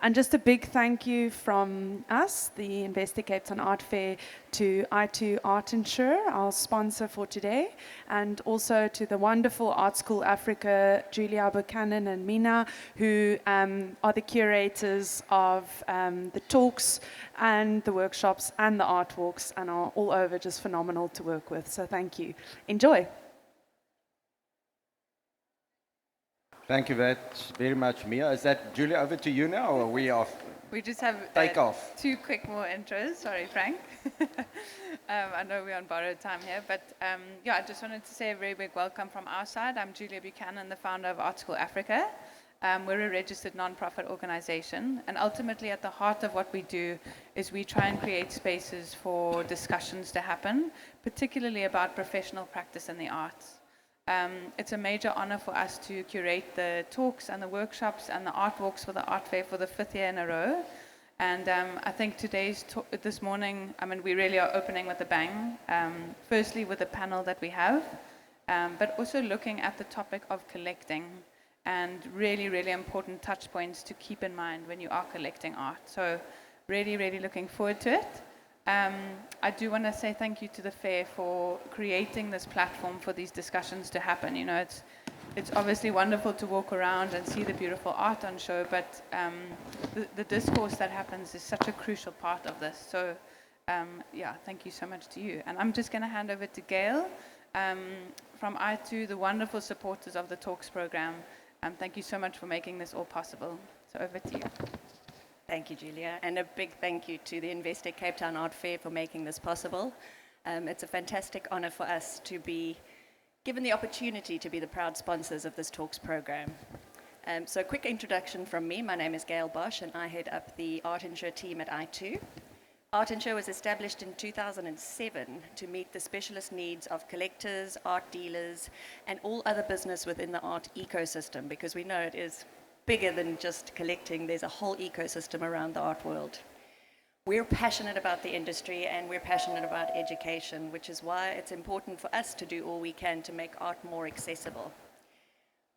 And just a big thank you from us, the Investec Cape Town Art Fair, to I2 Art Insure, our sponsor for today, and also to the wonderful Art School Africa, Julia Buchanan and Mina, who are the curators of the talks and the workshops and the art walks, and are all over just phenomenal to work with. So thank you. Enjoy. Thank you very much, Mia. Is that, Julia, over to you now, or are we off? We just have Take off. 2 quick more intros. Sorry, Frank. I know we're on borrowed time here, but yeah, I just wanted to say a very big welcome from our side. I'm Julia Buchanan, the founder of Art School Africa. We're a registered non-profit organization, and ultimately at the heart of what we do is we try and create spaces for discussions to happen, particularly about professional practice in the arts. It's a major honor for us to curate the talks and the workshops and the art walks for the art fair for the 5th year in a row. And I think this morning, I mean, we really are opening with a bang. Firstly, with the panel that we have, but also looking at the topic of collecting and really, really important touch points to keep in mind when you are collecting art. So really, really looking forward to it. I do want to say thank you to the fair for creating this platform for these discussions to happen. You know, it's obviously wonderful to walk around and see the beautiful art on show, but the discourse that happens is such a crucial part of this. So yeah, thank you so much to you. And I'm just going to hand over to Gail from I2, the wonderful supporters of the Talks program. Thank you so much for making this all possible. So over to you. Thank you, Julia, and a big thank you to the Investec Cape Town Art Fair for making this possible. It's a fantastic honor for us to be given the opportunity to be the proud sponsors of this Talks program. So a quick introduction from me. My name is Gail Bosch, and I head up the Art Insure team at I2. Art Insure was established in 2007 to meet the specialist needs of collectors, art dealers, and all other business within the art ecosystem, because we know it is bigger than just collecting. There's a whole ecosystem around the art world. We're passionate about the industry, and we're passionate about education, which is why it's important for us to do all we can to make art more accessible.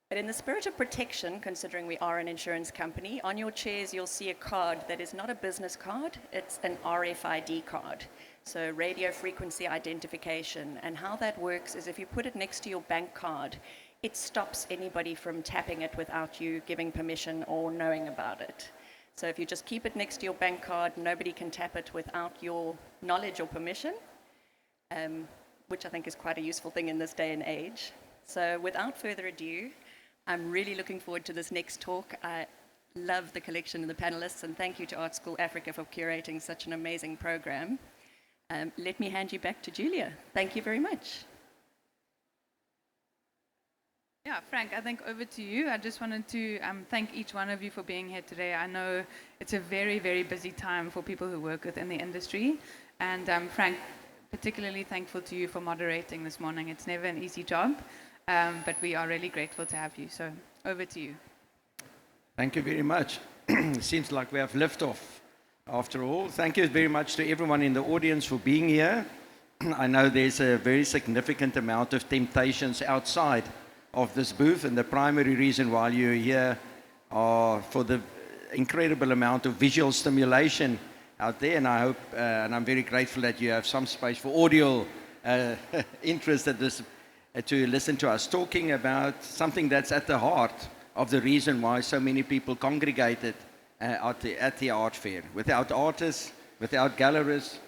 But in the spirit of protection, considering we are an insurance company, on your chairs you'll see a card that is not a business card, it's an RFID card. So radio frequency identification. And how that works is if you put it next to your bank card, it stops anybody from tapping it without you giving permission or knowing about it. So if you just keep it next to your bank card, nobody can tap it without your knowledge or permission, which I think is quite a useful thing in this day and age. So without further ado, I'm really looking forward to this next talk. I love the collection and the panelists, and thank you to Art School Africa for curating such an amazing program. Let me hand you back to Julia. Thank you very much. Yeah, Frank, I think over to you. I just wanted to thank each one of you for being here today. I know it's a very, very busy time for people who work within the industry. And Frank, particularly thankful to you for moderating this morning. It's never an easy job, but we are really grateful to have you. So over to you. Thank you very much. Seems like we have liftoff after all. Thank you very much to everyone in the audience for being here. I know there's a very significant amount of temptations outside of this booth, and the primary reason why you're here are for the incredible amount of visual stimulation out there, and I hope and I'm very grateful that you have some space for audio interest at this, to listen to us talking about something that's at the heart of the reason why so many people congregated at the art fair. Without artists, without gallerists,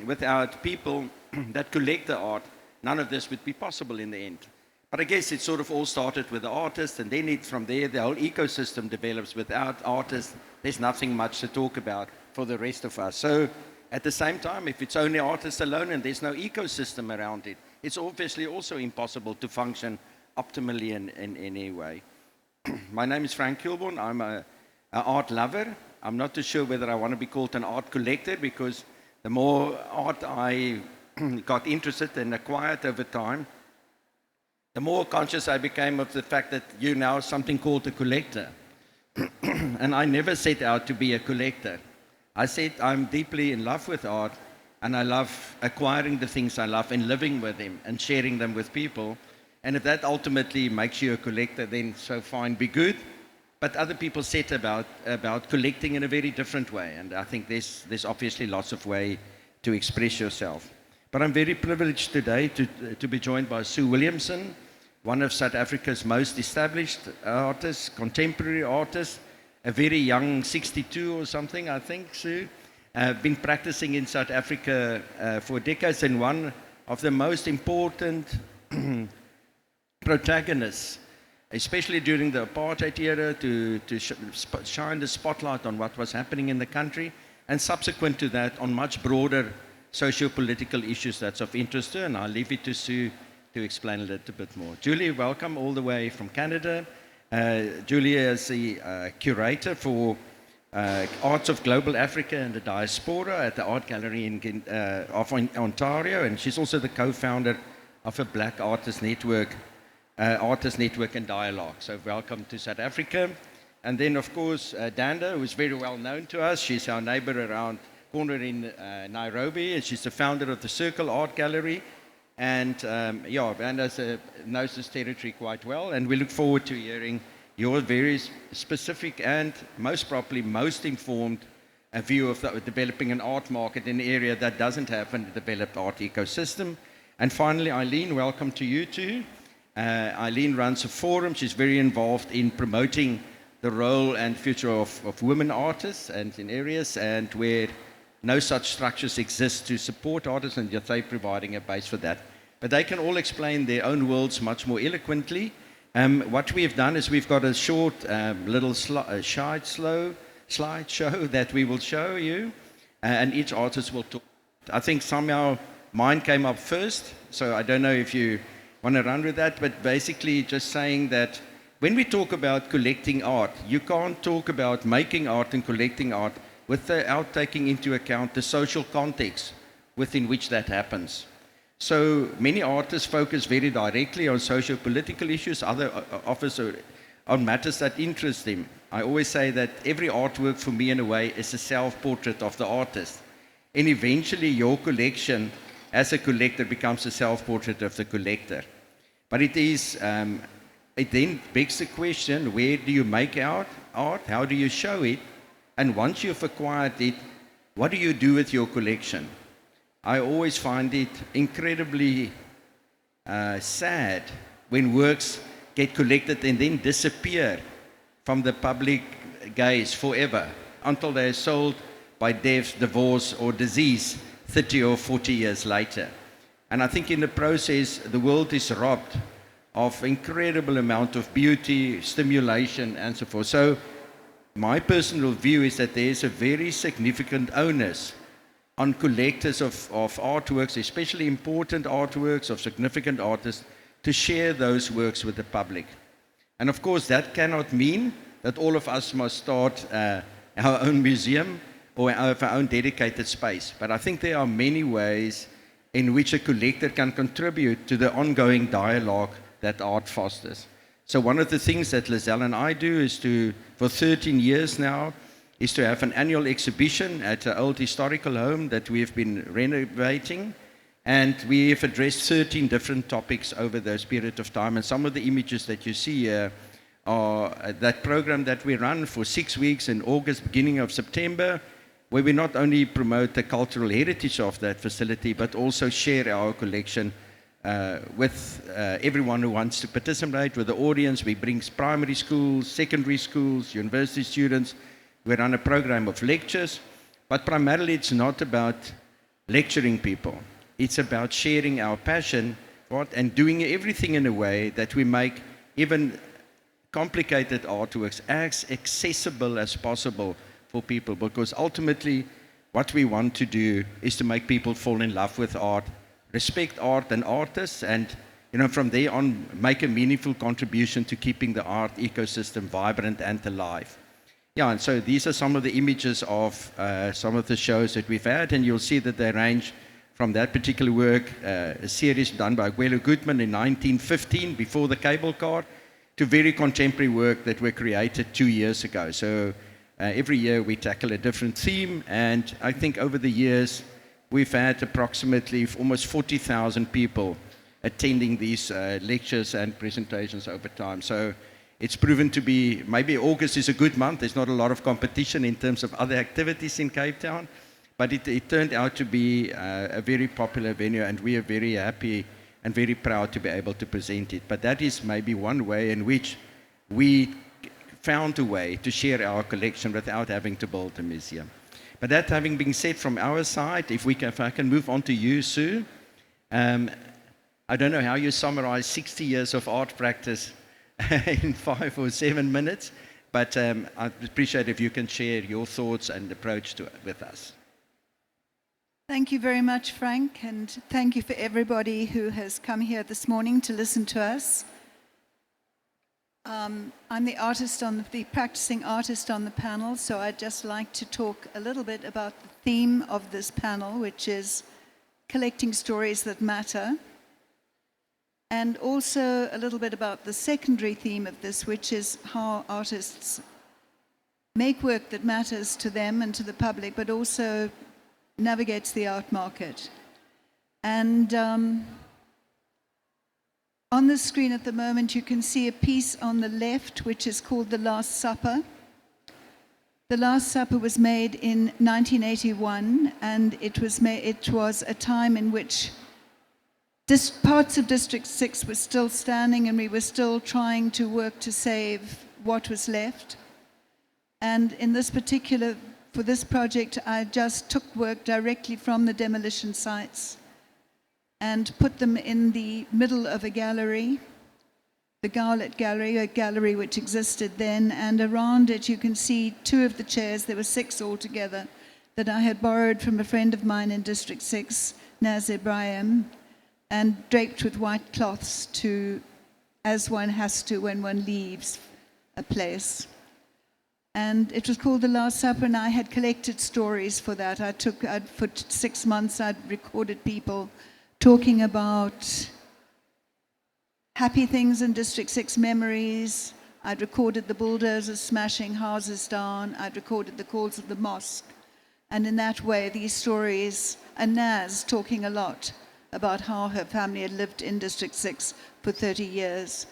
without people that collect the art, none of this would be possible in the end. But I guess it sort of all started with the artist, and then from there the whole ecosystem develops. Without artists, there's nothing much to talk about for the rest of us. So at the same time, if it's only artists alone and there's no ecosystem around it, it's obviously also impossible to function optimally in any way. My name is Frank Kilbourn. I'm an art lover. I'm not too sure whether I want to be called an art collector, because the more art I got interested and acquired over time, the more conscious I became of the fact that you're now something called a collector. And I never set out to be a collector. I said I'm deeply in love with art, and I love acquiring the things I love and living with them and sharing them with people. And if that ultimately makes you a collector, then so fine, be good. but other people said about collecting in a very different way. And I think there's obviously lots of way to express yourself. But I'm very privileged today to be joined by Sue Williamson, one of South Africa's most established artists, contemporary artists, a very young 62 or something, I think, Sue. Been practicing in South Africa for decades, and one of the most important protagonists, especially during the apartheid era, to shine the spotlight on what was happening in the country, and subsequent to that on much broader socio-political issues that's of interest to her, and I'll leave it to Sue to explain a little bit more. Julie, welcome all the way from Canada. Julia is the curator for Arts of Global Africa and the Diaspora at the Art Gallery in Ontario, and she's also the co-founder of a Black Artist Network and Dialogue. So welcome to South Africa. And then, of course, Danda, who is very well known to us. She's our neighbor around corner in Nairobi, and she's the founder of the Circle Art Gallery. And Danda knows this territory quite well, and we look forward to hearing your very specific and most informed view of developing an art market in an area that doesn't have a developed art ecosystem. And finally, Eileen, welcome to you too. Eileen runs a forum. She's very involved in promoting the role and future of women artists and in areas and where no such structures exist to support artists, and yet they're providing a base for that. But they can all explain their own worlds much more eloquently. What we've done is we've got a short little slideshow that we will show you, and each artist will talk. I think somehow mine came up first, so I don't know if you want to run with that, but basically just saying that when we talk about collecting art, you can't talk about making art and collecting art without taking into account the social context within which that happens. So many artists focus very directly on socio-political issues, other offers on matters that interest them. I always say that every artwork for me in a way is a self-portrait of the artist. And eventually your collection as a collector becomes a self-portrait of the collector. But it then begs the question, where do you make art? How do you show it? And once you've acquired it, what do you do with your collection? I always find it incredibly sad when works get collected and then disappear from the public gaze forever until they're sold by death, divorce, or disease 30 or 40 years later. And I think in the process, the world is robbed of incredible amount of beauty, stimulation, and so forth. So my personal view is that there is a very significant onus on collectors of artworks, especially important artworks of significant artists, to share those works with the public. And of course, that cannot mean that all of us must start our own museum or have our own dedicated space. But I think there are many ways in which a collector can contribute to the ongoing dialogue that art fosters. So one of the things that Lizelle and I do is for 13 years now, is to have an annual exhibition at an old historical home that we have been renovating. And we have addressed 13 different topics over this period of time. And some of the images that you see here are that program that we run for 6 weeks in August, beginning of September, where we not only promote the cultural heritage of that facility, but also share our collection with everyone who wants to participate, with the audience. We bring primary schools, secondary schools, university students. We run a program of lectures, but primarily it's not about lecturing people. It's about sharing our passion and doing everything in a way that we make even complicated artworks as accessible as possible for people, because ultimately what we want to do is to make people fall in love with art, respect art and artists, and from there on make a meaningful contribution to keeping the art ecosystem vibrant and alive. Yeah, and so these are some of the images of some of the shows that we've had, and you'll see that they range from that particular work, a series done by Gwelo Goodman in 1915, before the cable car, to very contemporary work that were created 2 years ago. So every year we tackle a different theme, and I think over the years we've had approximately almost 40,000 people attending these lectures and presentations over time. So it's proven to be, maybe August is a good month. There's not a lot of competition in terms of other activities in Cape Town, but it turned out to be a very popular venue, and we are very happy and very proud to be able to present it. But that is maybe one way in which we found a way to share our collection without having to build a museum. But that having been said from our side, if I can move on to you, Sue. I don't know how you summarize 60 years of art practice in 5 or 7 minutes, but I'd appreciate if you can share your thoughts and approach to it with us. Thank you very much, Frank, and thank you for everybody who has come here this morning to listen to us. I'm the practicing artist on the panel, so I'd just like to talk a little bit about the theme of this panel, which is collecting stories that matter, and also a little bit about the secondary theme of this, which is how artists make work that matters to them and to the public, but also navigates the art market. And on the screen at the moment, you can see a piece on the left, which is called The Last Supper. The Last Supper was made in 1981, and it was a time in which parts of District 6 were still standing, and we were still trying to work to save what was left. And in this for this project, I just took work directly from the demolition sites and put them in the middle of a gallery, the Garlet Gallery, a gallery which existed then, and around it you can see 2 of the chairs, there were 6 altogether, that I had borrowed from a friend of mine in District 6, Naz Ibrahim, and draped with white cloths as one has to when one leaves a place. And it was called The Last Supper, and I had collected stories for that. For 6 months, I'd recorded people talking about happy things in District 6 memories. I'd recorded the bulldozers smashing houses down. I'd recorded the calls of the mosque. And in that way, these stories, and Naz talking a lot about how her family had lived in District 6 for 30 years.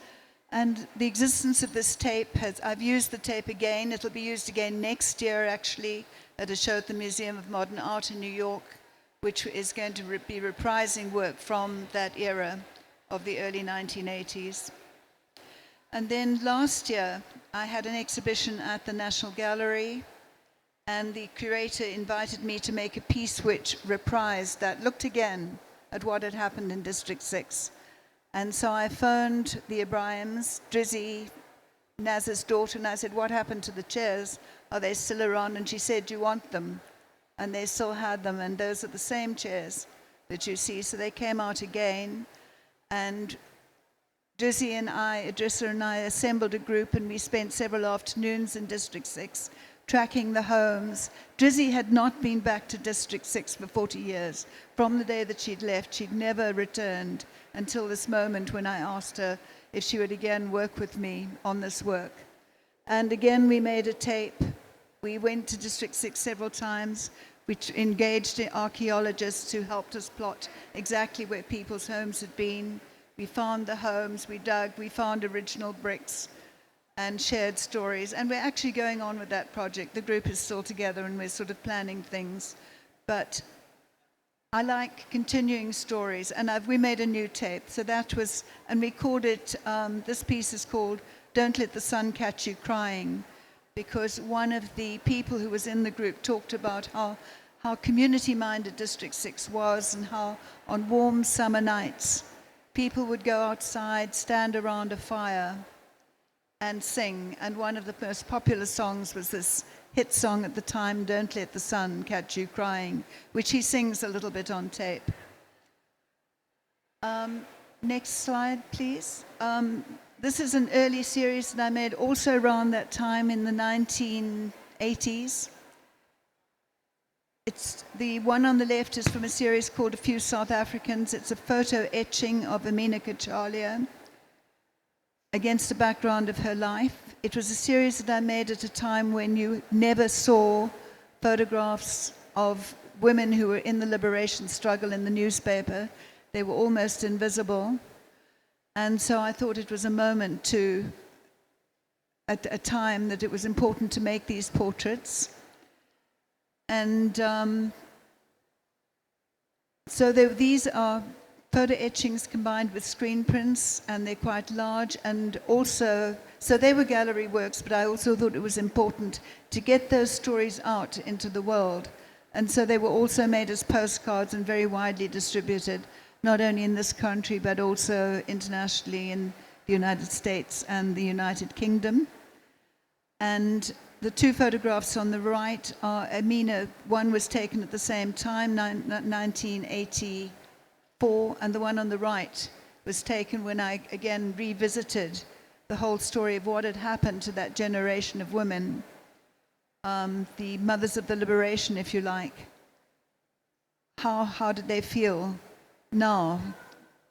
And the existence of this tape I've used the tape again. It'll be used again next year, actually, at a show at the Museum of Modern Art in New York, which is going to be reprising work from that era of the early 1980s. And then last year, I had an exhibition at the National Gallery, and the curator invited me to make a piece which reprised that, looked again at what had happened in District 6. And so I phoned the Ibrahims, Drizzy, Naz's daughter, and I said, what happened to the chairs? Are they still around? And she said, do you want them? And they still had them, and those are the same chairs that you see. So they came out again, and Idrissa and I assembled a group, and we spent several afternoons in District 6 tracking the homes. Drizzy had not been back to District 6 for 40 years. From the day that she'd left, she'd never returned until this moment when I asked her if she would again work with me on this work. And again, we made a tape. We went to District 6 several times. We engaged archaeologists who helped us plot exactly where people's homes had been. We found the homes, we dug, we found original bricks and shared stories. And we're actually going on with that project. The group is still together and we're sort of planning things. But I like continuing stories, and we made a new tape. So that was, and we called it, this piece is called Don't Let the Sun Catch You Crying, because one of the people who was in the group talked about how community-minded District 6 was, and how on warm summer nights, people would go outside, stand around a fire, and sing. And one of the most popular songs was this hit song at the time, Don't Let the Sun Catch You Crying, which he sings a little bit on tape. Next slide, please. This is an early series that I made also around that time in the 1980s. The one on the left is from a series called A Few South Africans. It's a photo etching of Amina Kachalia against the background of her life. It was a series that I made at a time when you never saw photographs of women who were in the liberation struggle in the newspaper. They were almost invisible. And so I thought it was a moment to at a time that it was important to make these portraits. And so these are photo etchings combined with screen prints, and they're quite large. And also, so they were gallery works, but I also thought it was important to get those stories out into the world. And so they were also made as postcards and very widely distributed, not only in this country, but also internationally in the United States and the United Kingdom. And the two photographs on the right are Amina. One was taken at the same time, 1984, and the one on the right was taken when I again revisited the whole story of what had happened to that generation of women, the mothers of the liberation, if you like. How did they feel now,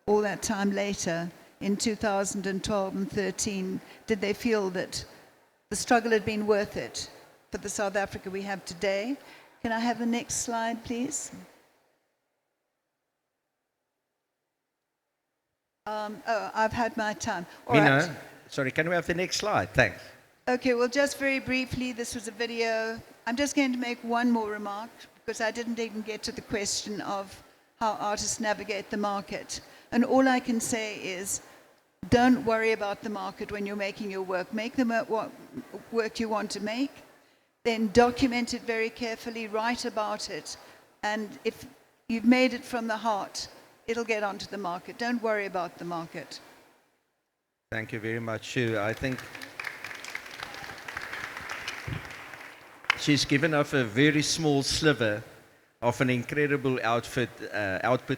all that time later, in 2012 and 13? Did they feel that the struggle had been worth it for the South Africa we have today? Can I have the next slide, please? I've had my time. All Mina, right. sorry, can we have the next slide? Thanks. Okay, well, just very briefly, this was a video. I'm just going to make one more remark, because I didn't even get to the question of how artists navigate the market. And all I can say is, don't worry about the market when you're making your work. Make the work you want to make, then document it very carefully, write about it, and if you've made it from the heart, it'll get onto the market. Don't worry about the market. Thank you very much, Sue. I think she's given us a very small sliver of an incredible output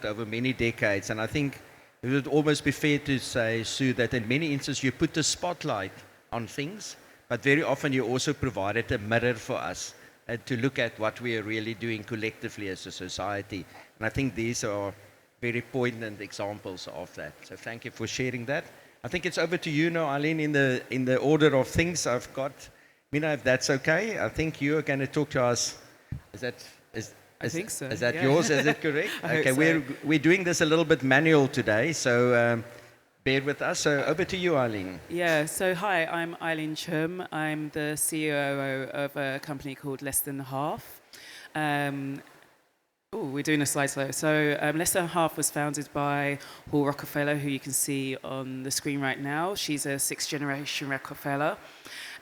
over many decades, and I think it would almost be fair to say, Sue, that in many instances you put the spotlight on things, but very often you also provided a mirror for us to look at what we are really doing collectively as a society. And I think these are very poignant examples of that. So thank you for sharing that. I think it's over to you now, Eileen, in the order of things I've got. Mina, if that's okay, I think you are going to talk to us. I think so. Is that yeah. yours? Is it correct? I Okay, hope so. we're doing this a little bit manual today, so bear with us. So over to you, Eileen. Yeah, so hi, I'm Eileen Twum. I'm the CEO of a company called Less Than Half. We're doing a slide slow. So Less Than Half was founded by Hall Rockefeller, who you can see on the screen right now. She's a sixth-generation Rockefeller.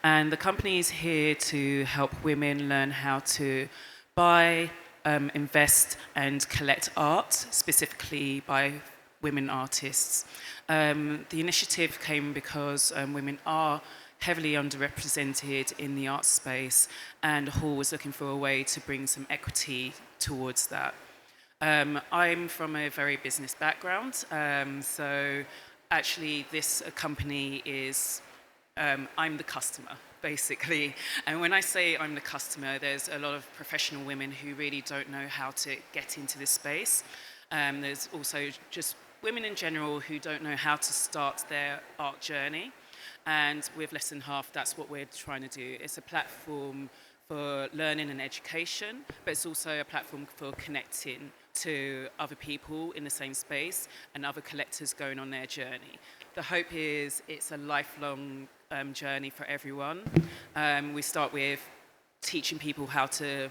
And the company is here to help women learn how to buy, invest and collect art, specifically by women artists. The initiative came because women are heavily underrepresented in the art space, and Hall was looking for a way to bring some equity towards that. I'm from a very business background, so actually this company is, I'm the customer, basically. And when I say I'm the customer, there's a lot of professional women who really don't know how to get into this space. There's also just women in general who don't know how to start their art journey. And with Less Than Half, that's what we're trying to do. It's a platform for learning and education, but it's also a platform for connecting to other people in the same space and other collectors going on their journey. The hope is it's a lifelong journey for everyone. We start with teaching people how to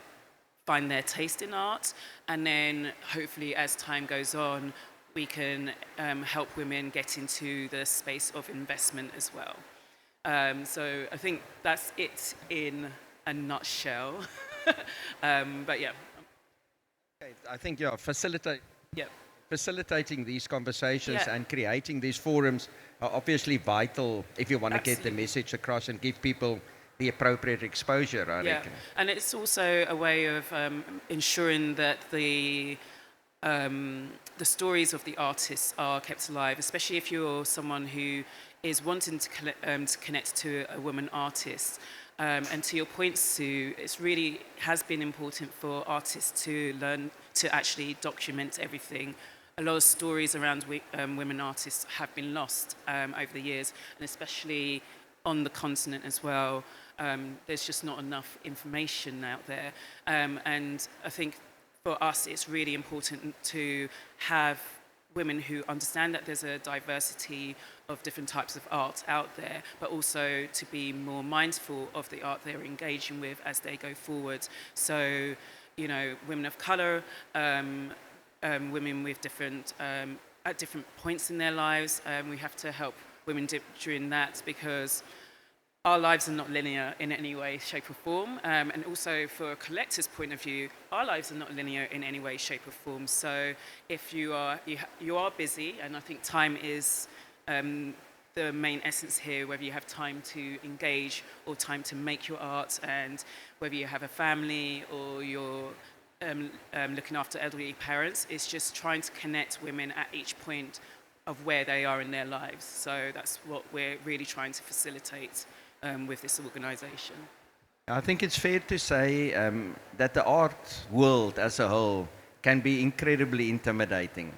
find their taste in art, and then hopefully as time goes on, we can help women get into the space of investment as well. So I think that's it in a nutshell. But yeah. Okay, I think, yeah, facilitating these conversations Yeah. and creating these forums are obviously vital if you want to get the Absolutely. message across and give people the appropriate exposure, I reckon. And it's also a way of ensuring that the stories of the artists are kept alive, especially if you're someone who is wanting to connect to a woman artist. And to your point, Sue, it's really has been important for artists to learn to actually document everything. A lot of stories around women artists have been lost over the years, and especially on the continent as well. There's just not enough information out there. And I think for us, it's really important to have women who understand that there's a diversity of different types of art out there, but also to be more mindful of the art they're engaging with as they go forward. So, you know, women of colour, women with different, at different points in their lives, we have to help women during that, because our lives are not linear in any way, shape or form. And also for a collector's point of view, our lives are not linear in any way, shape or form. So if you are busy, and I think time is the main essence here, whether you have time to engage or time to make your art, and whether you have a family or you're looking after elderly parents, it's just trying to connect women at each point of where they are in their lives. So that's what we're really trying to facilitate with this organisation. I think it's fair to say that the art world as a whole can be incredibly intimidating.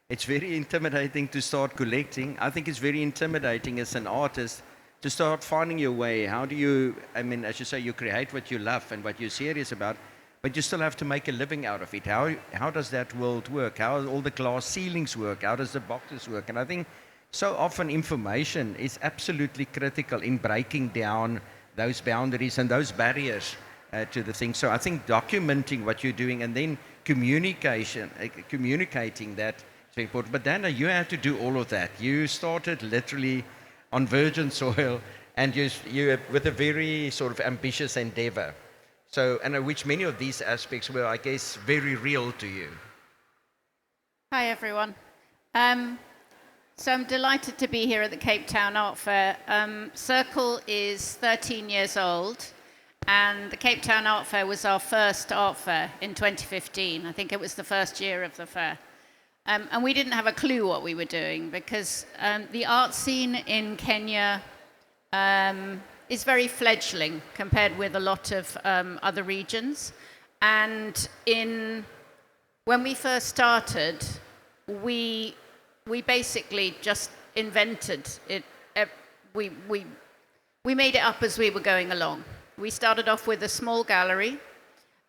It's very intimidating to start collecting. I think it's very intimidating as an artist to start finding your way. How do you, I mean, as you say, you create what you love and what you're serious about, but you still have to make a living out of it. How does that world work? How does all the glass ceilings work? How does the boxes work? And I think so often information is absolutely critical in breaking down those boundaries and those barriers to the thing. So I think documenting what you're doing and then communicating that is very important. But Danda, you had to do all of that. You started literally on virgin soil, and you with a very sort of ambitious endeavor. So, and which many of these aspects were, I guess, very real to you. Hi, everyone. So I'm delighted to be here at the Cape Town Art Fair. Circle is 13 years old, and the Cape Town Art Fair was our first art fair in 2015. I think it was the first year of the fair. And we didn't have a clue what we were doing, because the art scene in Kenya is very fledgling compared with a lot of other regions. And when we first started, we basically just invented it. We made it up as we were going along. We started off with a small gallery.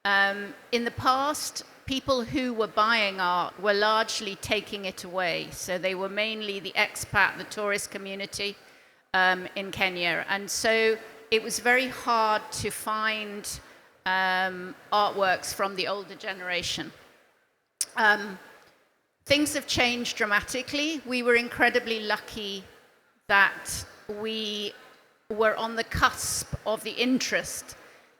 In the past, people who were buying art were largely taking it away. So they were mainly the expat, the tourist community in Kenya. And so it was very hard to find artworks from the older generation. Things have changed dramatically. We were incredibly lucky that we were on the cusp of the interest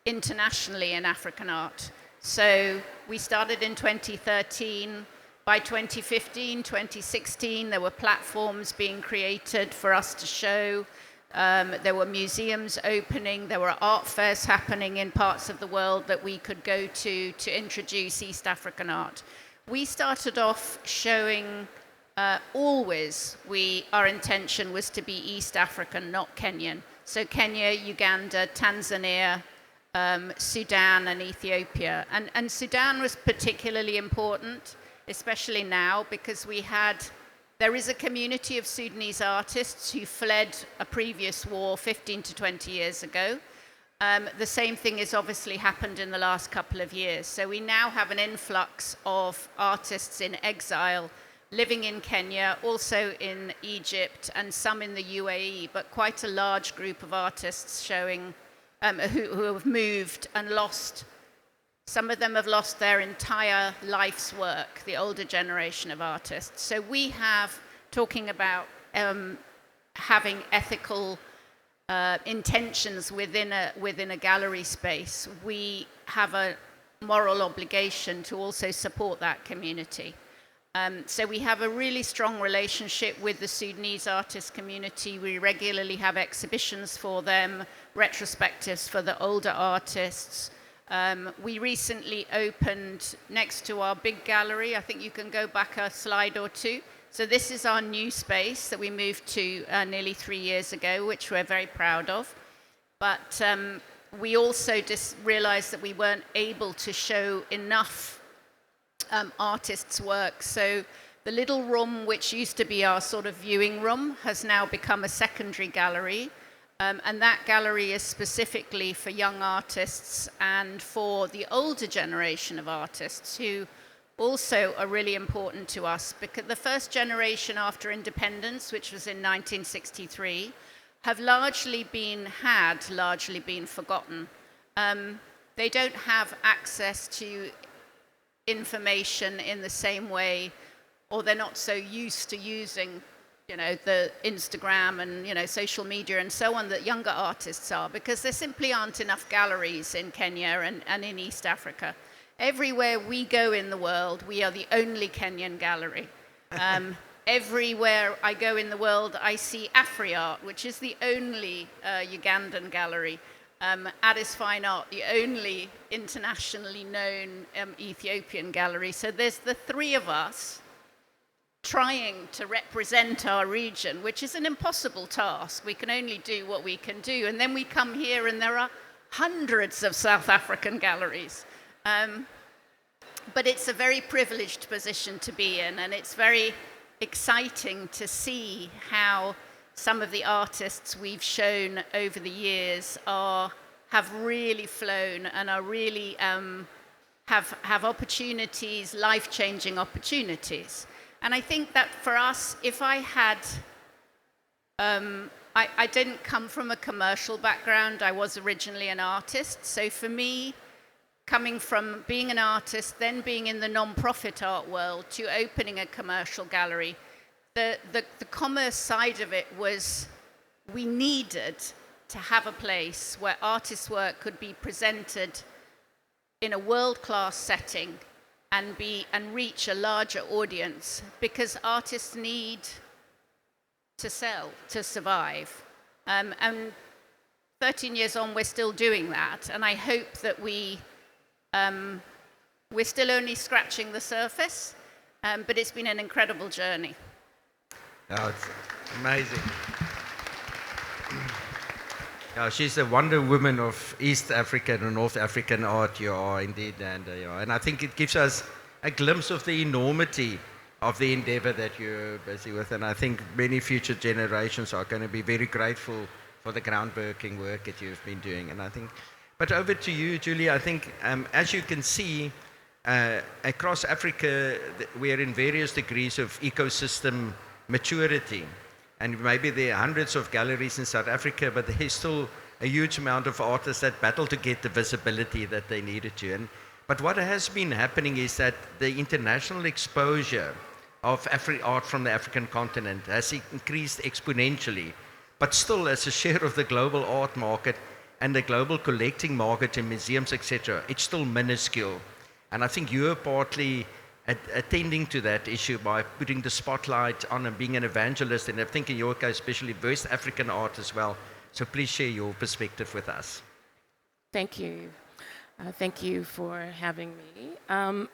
internationally in African art. So we started in 2013. By 2015, 2016, there were platforms being created for us to show. There were museums opening. There were art fairs happening in parts of the world that we could go to introduce East African art. We started off showing our intention was to be East African, not Kenyan. So Kenya, Uganda, Tanzania, Sudan and Ethiopia. And Sudan was particularly important, especially now, because there is a community of Sudanese artists who fled a previous war 15 to 20 years ago. The same thing has obviously happened in the last couple of years. So we now have an influx of artists in exile living in Kenya, also in Egypt, and some in the UAE, but quite a large group of artists showing who have moved and lost. Some of them have lost their entire life's work, the older generation of artists. So we have, talking about having ethical intentions within a gallery space, we have a moral obligation to also support that community. So we have a really strong relationship with the Sudanese artist community. We regularly have exhibitions for them, retrospectives for the older artists. We recently opened next to our big gallery. I think you can go back a slide or two. So this is our new space that we moved to nearly 3 years ago, which we're very proud of. But we also just realized that we weren't able to show enough artists' work. So the little room, which used to be our sort of viewing room, has now become a secondary gallery. And that gallery is specifically for young artists and for the older generation of artists who also are really important to us, because the first generation after independence, which was in 1963, have largely been forgotten. They don't have access to information in the same way, or they're not so used to using, the Instagram and, social media and so on that younger artists are, because there simply aren't enough galleries in Kenya and in East Africa. Everywhere we go in the world, we are the only Kenyan gallery. Everywhere I go in the world, I see AfriArt, which is the only Ugandan gallery. Addis Fine Art, the only internationally known Ethiopian gallery. So there's the three of us trying to represent our region, which is an impossible task. We can only do what we can do. And then we come here and there are hundreds of South African galleries. But it's a very privileged position to be in, and it's very exciting to see how some of the artists we've shown over the years have really flown and are really have opportunities, life-changing opportunities. And I think that for us, if I had, I didn't come from a commercial background. I was originally an artist. So for me, coming from being an artist, then being in the non-profit art world to opening a commercial gallery, the commerce side of it was we needed to have a place where artists' work could be presented in a world-class setting and reach a larger audience, because artists need to sell to survive. And 13 years on, we're still doing that, and I hope that we're still only scratching the surface, but it's been an incredible journey. Oh, it's amazing. Yeah, she's a wonder woman of East African and North African art, you are indeed, Danda. Yeah. And I think it gives us a glimpse of the enormity of the endeavor that you're busy with. And I think many future generations are going to be very grateful for the groundbreaking work that you've been doing. And I think, but over to you, Julie. I think, as you can see, across Africa, we are in various degrees of ecosystem maturity. And maybe there are hundreds of galleries in South Africa, but there's still a huge amount of artists that battle to get the visibility that they needed to. But what has been happening is that the international exposure of art from the African continent has increased exponentially, but still as a share of the global art market and the global collecting market in museums, etc., it's still minuscule. And I think you are partly attending to that issue by putting the spotlight on and being an evangelist, and I think in your case, especially West African art as well. So please share your perspective with us. Thank you. Thank you for having me. I'm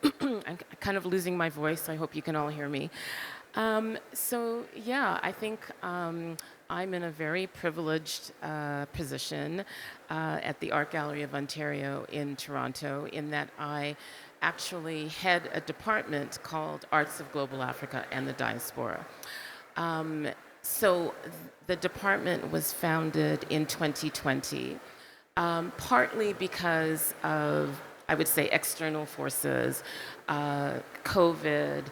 kind of losing my voice. I hope you can all hear me. So yeah, I think I'm in a very privileged position at the Art Gallery of Ontario in Toronto, in that I actually head a department called Arts of Global Africa and the Diaspora. So the department was founded in 2020, partly because of, I would say, external forces, COVID,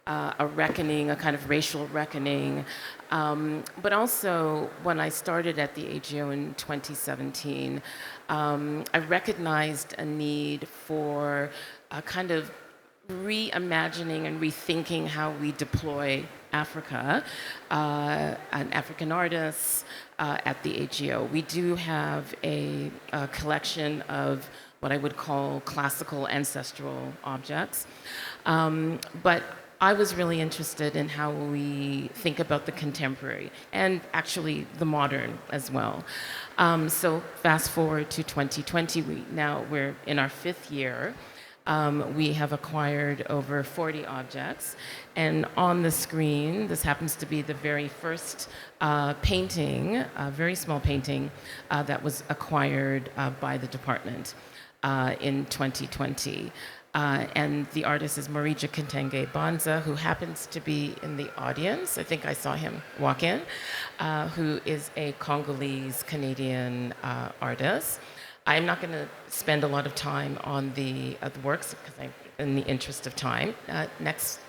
a reckoning, a kind of racial reckoning, but also when I started at the AGO in 2017, I recognized a need for a kind of reimagining and rethinking how we deploy Africa and African artists at the AGO. We do have a collection of what I would call classical ancestral objects, but I was really interested in how we think about the contemporary and actually the modern as well. So fast forward to 2020, we're in our 5th year. We have acquired over 40 objects, and on the screen, this happens to be the very first painting, a very small painting that was acquired by the department in 2020. And the artist is Marija Kentenge Banza, who happens to be in the audience. I think I saw him walk in, who is a Congolese-Canadian artist. I'm not going to spend a lot of time on the works because in the interest of time. Next.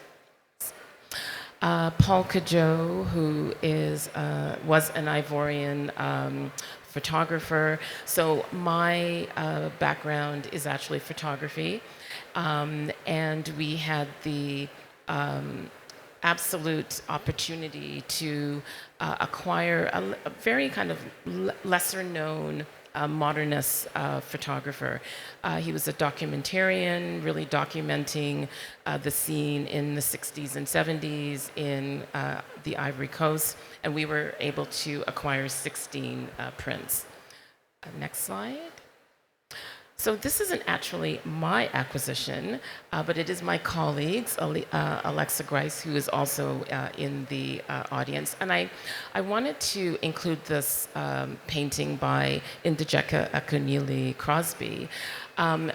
Paul Cajot, who was an Ivorian photographer. So my background is actually photography. And we had the absolute opportunity to acquire a very kind of lesser known modernist photographer. He was a documentarian, really documenting the scene in the 60s and 70s in the Ivory Coast, and we were able to acquire 16 prints. Next slide. So this isn't actually my acquisition, but it is my colleague's, Alexa Grice, who is also in the audience. And I wanted to include this painting by Ndijeka Akunili Crosby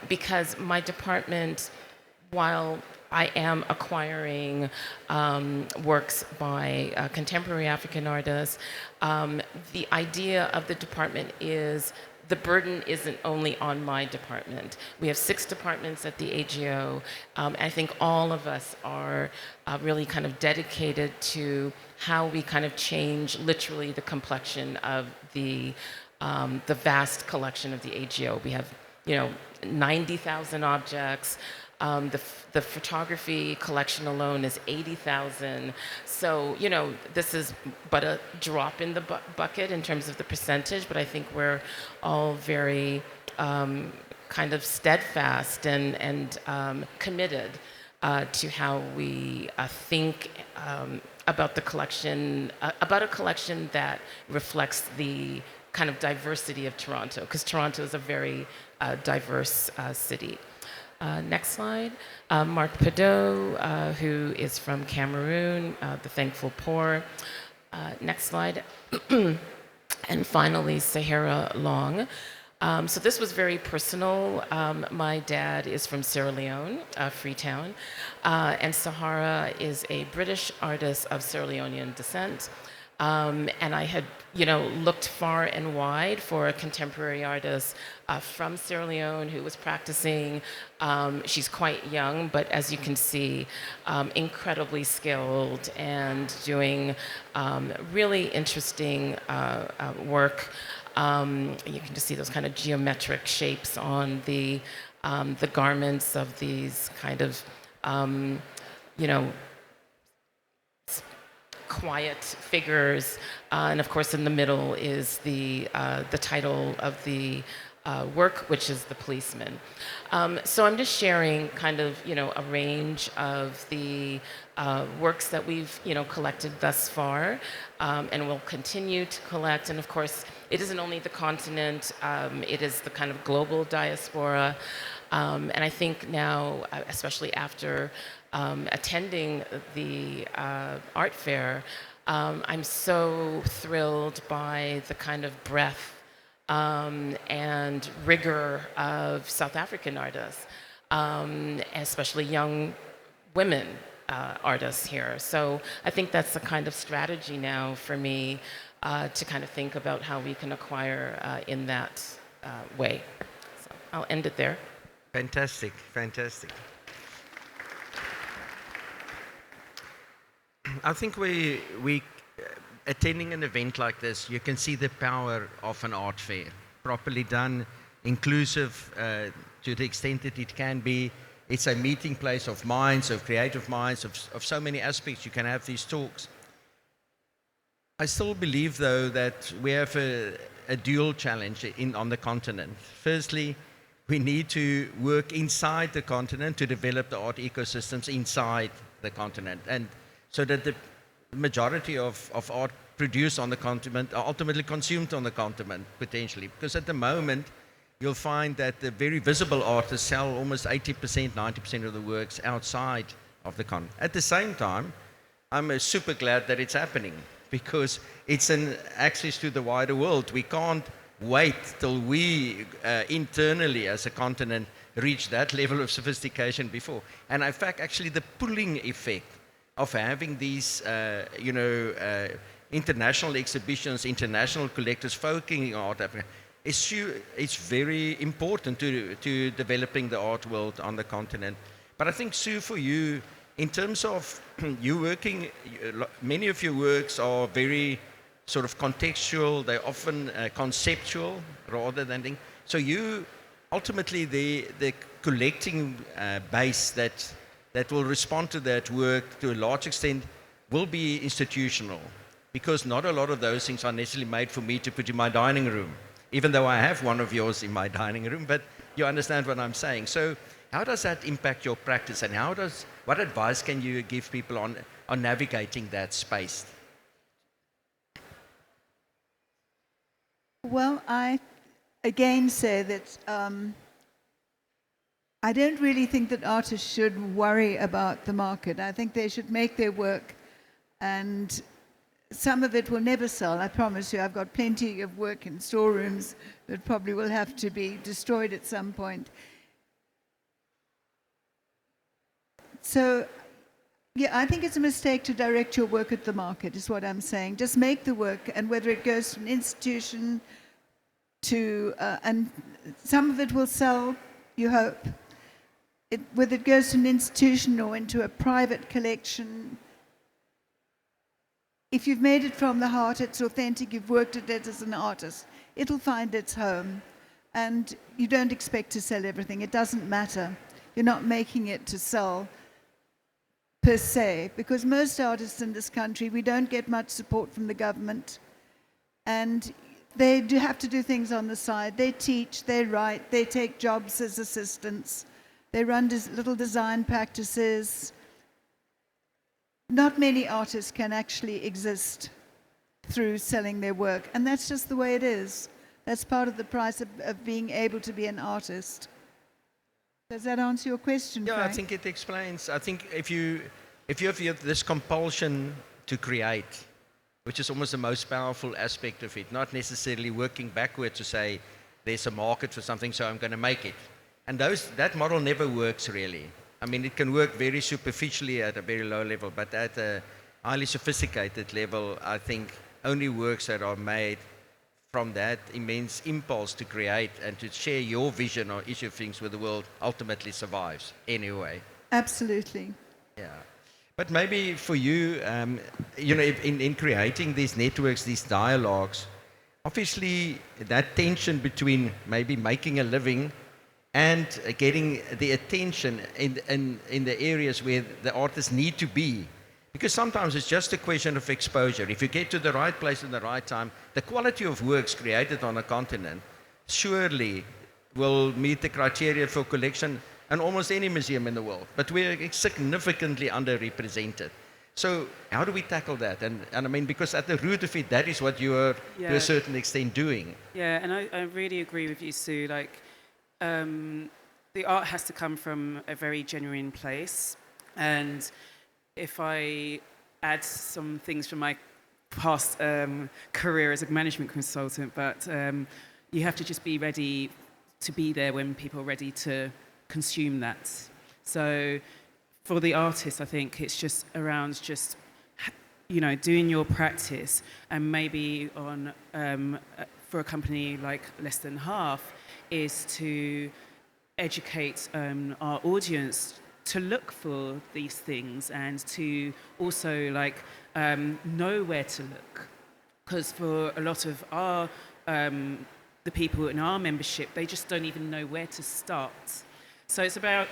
because my department, while I am acquiring works by contemporary African artists, the idea of the department is the burden isn't only on my department. We have 6 departments at the AGO. I think all of us are really kind of dedicated to how we kind of change literally the complexion of the vast collection of the AGO. We have, 90,000 objects. The photography collection alone is 80,000. So, this is but a drop in the bucket in terms of the percentage, but I think we're all very kind of steadfast and committed to how we think about the collection, about a collection that reflects the kind of diversity of Toronto, because Toronto is a very diverse city. Next slide. Mark Pedot, who is from Cameroon, the Thankful Poor. Next slide. And finally, Sahara Long. So this was very personal. My dad is from Sierra Leone, Freetown, and Sahara is a British artist of Sierra Leonean descent. And I had, looked far and wide for a contemporary artist from Sierra Leone who was practicing. She's quite young, but as you can see, incredibly skilled and doing really interesting work. You can just see those kind of geometric shapes on the garments of these kind of, quiet figures, and of course in the middle is the title of the work, which is The Policeman. So I'm just sharing kind of a range of the works that we've collected thus far, and will continue to collect. And of course, it isn't only the continent; it is the kind of global diaspora. And I think now, especially after attending the art fair, I'm so thrilled by the kind of breadth and rigor of South African artists, especially young women artists here. So I think that's the kind of strategy now for me to kind of think about how we can acquire in that way. So I'll end it there. Fantastic, fantastic. I think we attending an event like this, you can see the power of an art fair, properly done, inclusive to the extent that it can be. It's a meeting place of minds, of creative minds, of so many aspects. You can have these talks. I still believe, though, that we have a dual challenge on the continent. Firstly, we need to work inside the continent to develop the art ecosystems inside the continent, and so that the majority of art produced on the continent are ultimately consumed on the continent, potentially. Because at the moment, you'll find that the very visible artists sell almost 80%, 90% of the works outside of the continent. At the same time, I'm super glad that it's happening, because it's an access to the wider world. We can't wait till we internally as a continent reach that level of sophistication before. And in fact, actually the pulling effect of having these, international exhibitions, international collectors focusing on art Africa, it's very important to developing the art world on the continent. But I think, Sue, for you, in terms of you working, many of your works are very sort of contextual, they're often conceptual rather than... So you, ultimately, the collecting base that will respond to that work to a large extent will be institutional, because not a lot of those things are necessarily made for me to put in my dining room, even though I have one of yours in my dining room, but you understand what I'm saying. So how does that impact your practice, and what advice can you give people on navigating that space? Well, I again say that I don't really think that artists should worry about the market. I think they should make their work, and some of it will never sell, I promise you. I've got plenty of work in storerooms that probably will have to be destroyed at some point. So, yeah, I think it's a mistake to direct your work at the market, is what I'm saying. Just make the work, and whether it goes to an institution to, and some of it will sell, you hope. Whether it goes to an institution or into a private collection, if you've made it from the heart, it's authentic, you've worked at it as an artist, it'll find its home. And you don't expect to sell everything. It doesn't matter. You're not making it to sell per se, because most artists in this country, we don't get much support from the government, and they do have to do things on the side. They teach, they write, they take jobs as assistants, they run little design practices. Not many artists can actually exist through selling their work, and that's just the way it is. That's part of the price of being able to be an artist. Does that answer your question, Yeah, Frank? I think it explains. I think if you have this compulsion to create, which is almost the most powerful aspect of it, not necessarily working backward to say there's a market for something, so I'm going to make it. And that model never works really. I mean, it can work very superficially at a very low level, but at a highly sophisticated level, I think only works that are made from that immense impulse to create and to share your vision or issue things with the world ultimately survives anyway. Absolutely. Yeah. But maybe for you, in creating these networks, these dialogues, obviously that tension between maybe making a living and getting the attention in the areas where the artists need to be. Because sometimes it's just a question of exposure. If you get to the right place at the right time, the quality of works created on a continent surely will meet the criteria for collection in almost any museum in the world. But we're significantly underrepresented. So how do we tackle that? And I mean, because at the root of it, that is what you are to a certain extent doing. Yeah, and I really agree with you, Sue. Like, the art has to come from a very genuine place. And if I add some things from my past career as a management consultant, but you have to just be ready to be there when people are ready to consume that. So for the artist, I think it's just around just, doing your practice, and maybe on for a company like Less Than Half is to educate our audience to look for these things, and to also know where to look, because for a lot of our the people in our membership, they just don't even know where to start. So it's about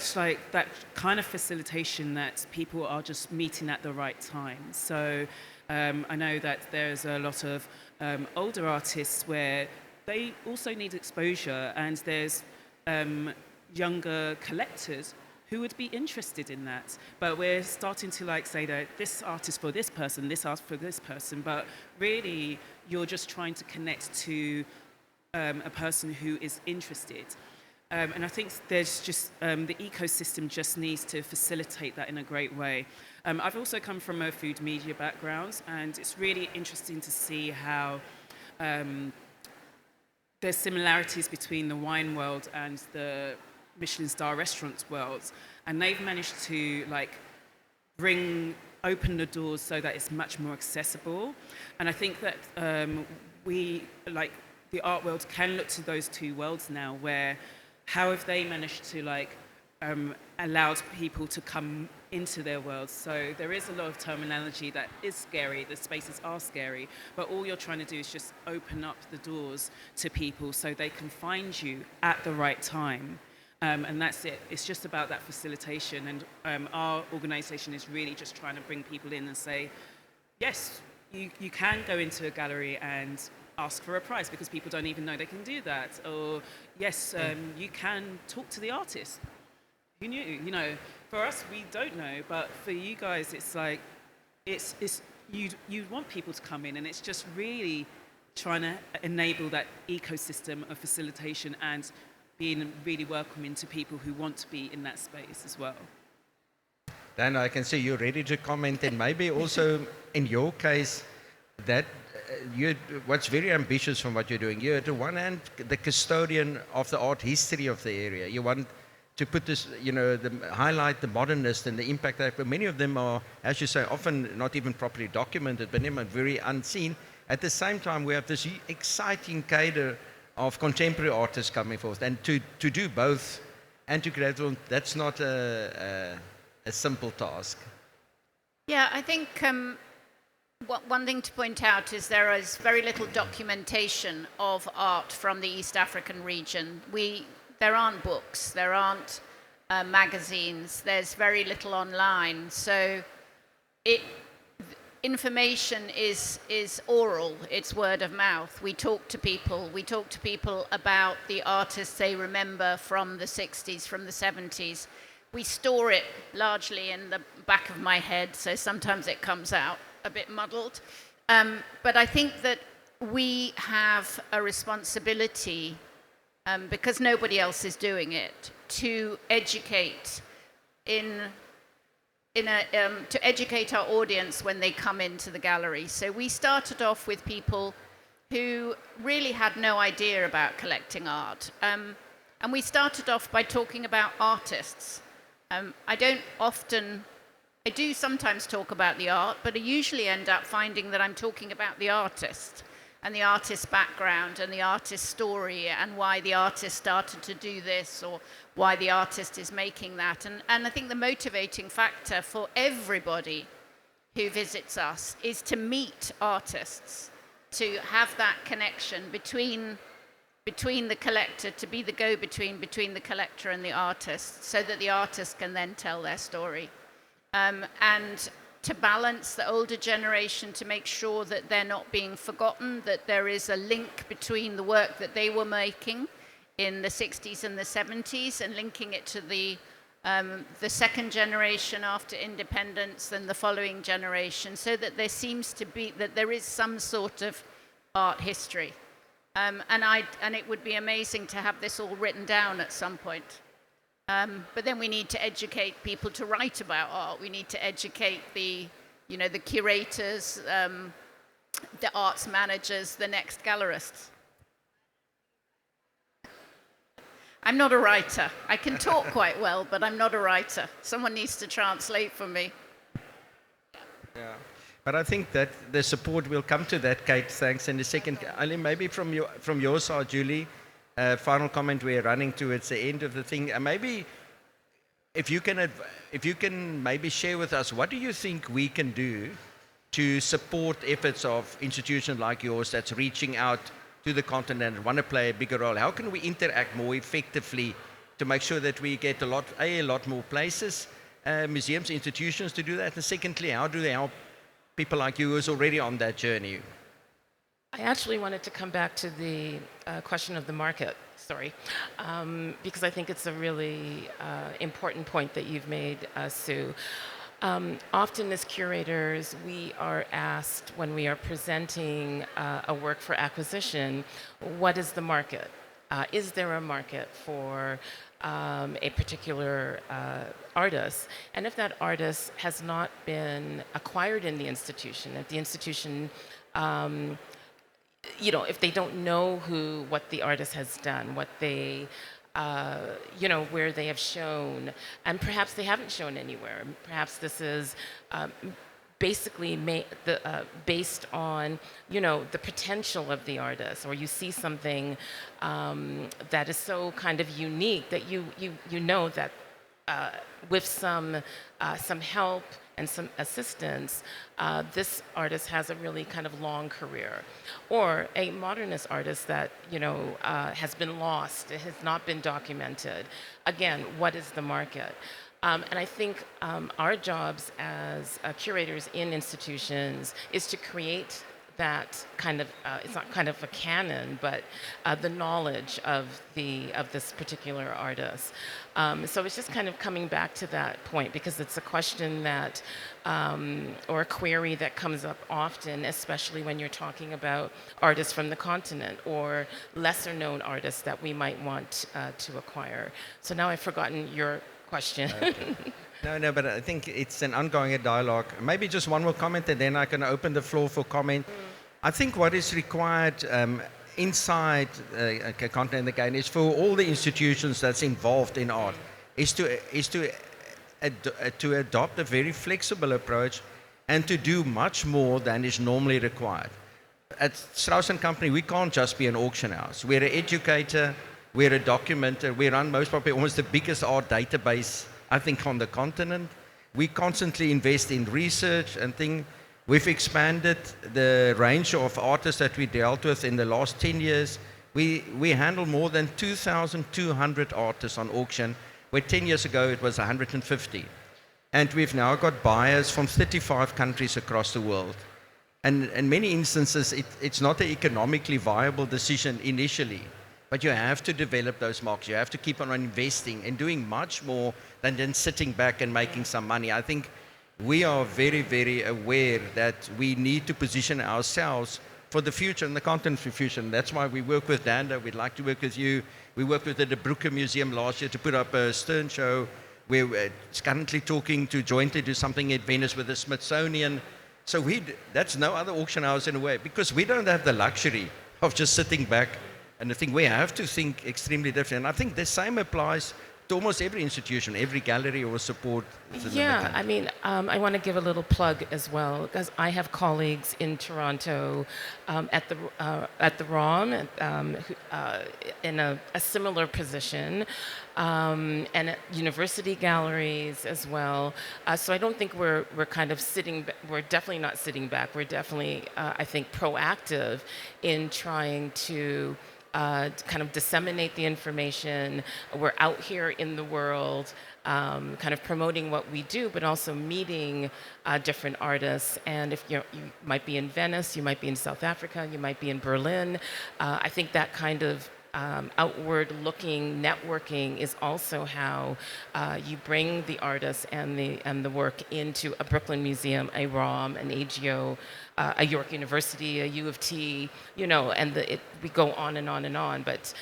that kind of facilitation, that people are just meeting at the right time. So I know that there's a lot of older artists where they also need exposure, and there's younger collectors who would be interested in that. But we're starting to say that this art is for this person, this art for this person, but really you're just trying to connect to a person who is interested. And I think there's just, the ecosystem just needs to facilitate that in a great way. I've also come from a food media background, and it's really interesting to see how there's similarities between the wine world and the Michelin star restaurants world, and they've managed to open the doors so that it's much more accessible. And I think that the art world can look to those two worlds now, where how have they managed to like allowed people to come into their worlds. So there is a lot of terminology that is scary, the spaces are scary, but all you're trying to do is just open up the doors to people so they can find you at the right time. And that's it. It's just about that facilitation. And our organisation is really just trying to bring people in and say, yes, you can go into a gallery and ask for a prize because people don't even know they can do that. Or yes, you can talk to the artist. Who knew? You know, for us, we don't know, but for you guys, it's like, it's you want people to come in, and it's just really trying to enable that ecosystem of facilitation and being really welcoming to people who want to be in that space as well. Danda, I can see you're ready to comment, and maybe also in your case, that what's very ambitious from what you're doing. You're, at the one hand, the custodian of the art history of the area. You want to put this, you know, highlight the modernist and the impact that, but many of them are, as you say, often not even properly documented, but they are very unseen. At the same time, we have this exciting cadre of contemporary artists coming forth, and to do both and to create one, that's not a simple task. Yeah, I think one thing to point out is there is very little documentation of art from the East African region. There aren't books, there aren't magazines, there's very little online. So information is oral, it's word of mouth. We talk to people about the artists they remember from the 60s, from the 70s. We store it largely in the back of my head, so sometimes it comes out a bit muddled. But I think that we have a responsibility, because nobody else is doing it, to educate to educate our audience when they come into the gallery. So we started off with people who really had no idea about collecting art. And we started off by talking about artists. I do sometimes talk about the art, but I usually end up finding that I'm talking about the artist and the artist's background and the artist's story and why the artist started to do this or why the artist is making that. And I think the motivating factor for everybody who visits us is to meet artists, to have that connection between the collector, to be the go-between between the collector and the artist, so that the artist can then tell their story. And to balance the older generation, to make sure that they're not being forgotten, that there is a link between the work that they were making in the 60s and the 70s and linking it to the second generation after independence and the following generation, so that there seems to be, that there is some sort of art history. And it would be amazing to have this all written down at some point. But then we need to educate people to write about art. We need to educate the curators, the arts managers, the next gallerists. I'm not a writer. I can talk quite well, but I'm not a writer. Someone needs to translate for me. Yeah. But I think that the support will come to that, Kate. Thanks. In a second, Eileen, maybe from your side, Julie. Final comment. We're running towards the end of the thing. Maybe if you can maybe share with us, what do you think we can do to support efforts of institutions like yours that's reaching out to the continent and want to play a bigger role? How can we interact more effectively to make sure that we get a lot more places, museums, institutions to do that? And secondly, how do they help people like you who's already on that journey? I actually wanted to come back to the question of the market, because I think it's a really important point that you've made, Sue. Often as curators, we are asked when we are presenting a work for acquisition, what is the market? Is there a market for a particular artist? And if that artist has not been acquired in the institution, if the institution if they don't know what the artist has done, what they, where they have shown, and perhaps they haven't shown anywhere. Perhaps this is basically based on, you know, the potential of the artist, or you see something that is so kind of unique that you know that with some help and some assistance, this artist has a really kind of long career. Or a modernist artist that, you know, has been lost, it has not been documented. Again, what is the market? And I think our jobs as curators in institutions is to create that kind of, it's not kind of a canon, but the knowledge of this particular artist. So it's just kind of coming back to that point, because it's a question that, or a query that comes up often, especially when you're talking about artists from the continent or lesser known artists that we might want to acquire. So now I've forgotten your question. Okay. No, but I think it's an ongoing dialogue. Maybe just one more comment, and then I can open the floor for comment. I think what is required inside continent again is for all the institutions that's involved in art is to adopt a very flexible approach and to do much more than is normally required. At Strauss & Company, we can't just be an auction house. We're an educator, we're a documenter, we run most probably almost the biggest art database, I think, on the continent. We constantly invest in research and things. We've expanded the range of artists that we dealt with in the last 10 years. We handle more than 2,200 artists on auction, where 10 years ago it was 150. And we've now got buyers from 35 countries across the world. And in many instances, it's not an economically viable decision initially, but you have to develop those markets. You have to keep on investing and doing much more than just sitting back and making some money. I think we are very, very aware that we need to position ourselves for the future and the continent for future. And that's why we work with Danda. We'd like to work with you. We worked with the De Bruyne Museum last year to put up a Stern show. We're currently talking to jointly do something at Venice with the Smithsonian. So that's no other auction house in a way, because we don't have the luxury of just sitting back. And I think we have to think extremely different. And I think the same applies to almost every institution, every gallery or support. Yeah, I mean, I want to give a little plug as well, because I have colleagues in Toronto at the ROM in a similar position, and at university galleries as well. So I don't think we're kind of we're definitely not sitting back. We're definitely, I think, proactive in trying to kind of disseminate the information. We're out here in the world, kind of promoting what we do, but also meeting different artists. And if you might be in Venice, you might be in South Africa, you might be in Berlin. I think that kind of outward-looking networking is also how you bring the artists and the work into a Brooklyn Museum, a ROM, an AGO, a York University, a U of T, you know, and we go on and on and on. But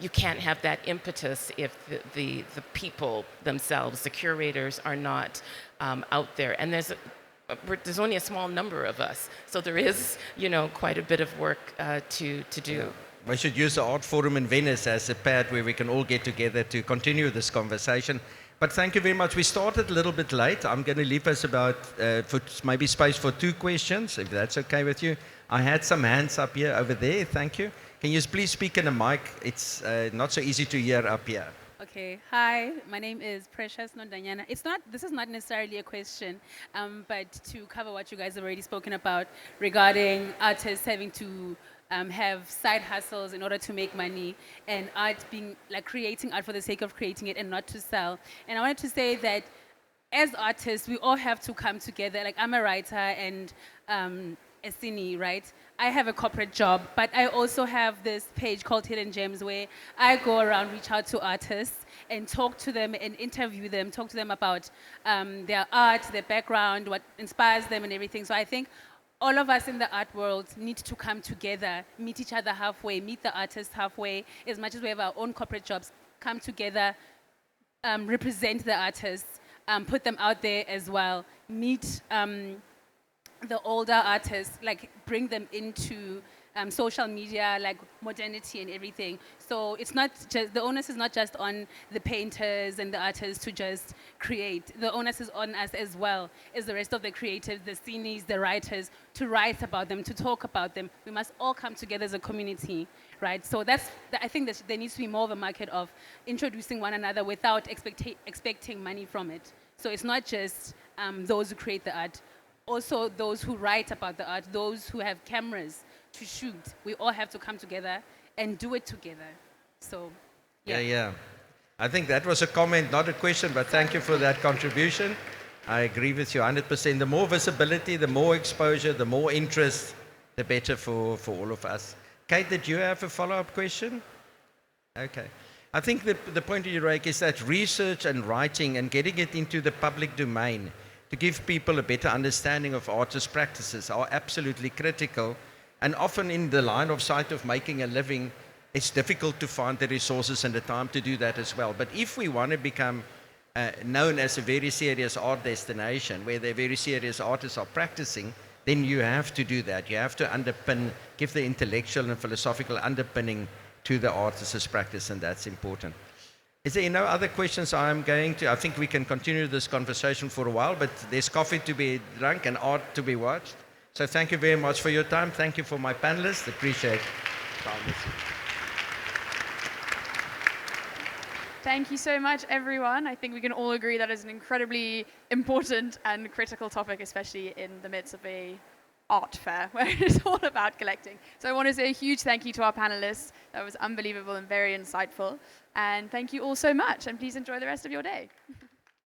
you can't have that impetus if the people themselves, the curators, are not out there. And there's only a small number of us, so there is, you know, quite a bit of work to do. Yeah. We should use the Art Forum in Venice as a pad where we can all get together to continue this conversation. But thank you very much. We started a little bit late. I'm going to leave us about maybe space for 2 questions, if that's okay with you. I had some hands up here over there. Thank you. Can you please speak in the mic? It's not so easy to hear up here. Okay. Hi, my name is Precious Nondanyana. This is not necessarily a question, but to cover what you guys have already spoken about regarding artists having to have side hustles in order to make money, and art being like creating art for the sake of creating it and not to sell. And I wanted to say that as artists, we all have to come together. Like, I'm a writer and a cine, right? I have a corporate job, but I also have this page called Hidden Gems where I go around, reach out to artists and talk to them and interview them, talk to them about their art, their background, what inspires them and everything. So I think all of us in the art world need to come together, meet each other halfway, meet the artists halfway. As much as we have our own corporate jobs, come together, represent the artists, put them out there as well, meet the older artists, like bring them into social media, like modernity and everything. So it's not just, the onus is not just on the painters and the artists to just create. The onus is on us as well as the rest of the creatives, the scenes, the writers, to write about them, to talk about them. We must all come together as a community, right? So I think that there needs to be more of a market of introducing one another without expecting money from it. So it's not just those who create the art, also those who write about the art, those who have cameras to shoot. We all have to come together and do it together. So, yeah. Yeah. I think that was a comment, not a question, but thank you for that contribution. I agree with you 100%. The more visibility, the more exposure, the more interest, the better for all of us. Kate, did you have a follow-up question? Okay. I think the point you make is that research and writing and getting it into the public domain to give people a better understanding of artist practices are absolutely critical. And often in the line of sight of making a living, it's difficult to find the resources and the time to do that as well. But if we want to become known as a very serious art destination where the very serious artists are practicing, then you have to do that. You have to underpin, give the intellectual and philosophical underpinning to the artist's practice, and that's important. Is there no other questions? I think we can continue this conversation for a while, but there's coffee to be drunk and art to be watched. So thank you very much for your time. Thank you for my panelists. Appreciate it. Thank you so much, everyone. I think we can all agree that is an incredibly important and critical topic, especially in the midst of a art fair where it's all about collecting. So I want to say a huge thank you to our panelists. That was unbelievable and very insightful. And thank you all so much. And please enjoy the rest of your day.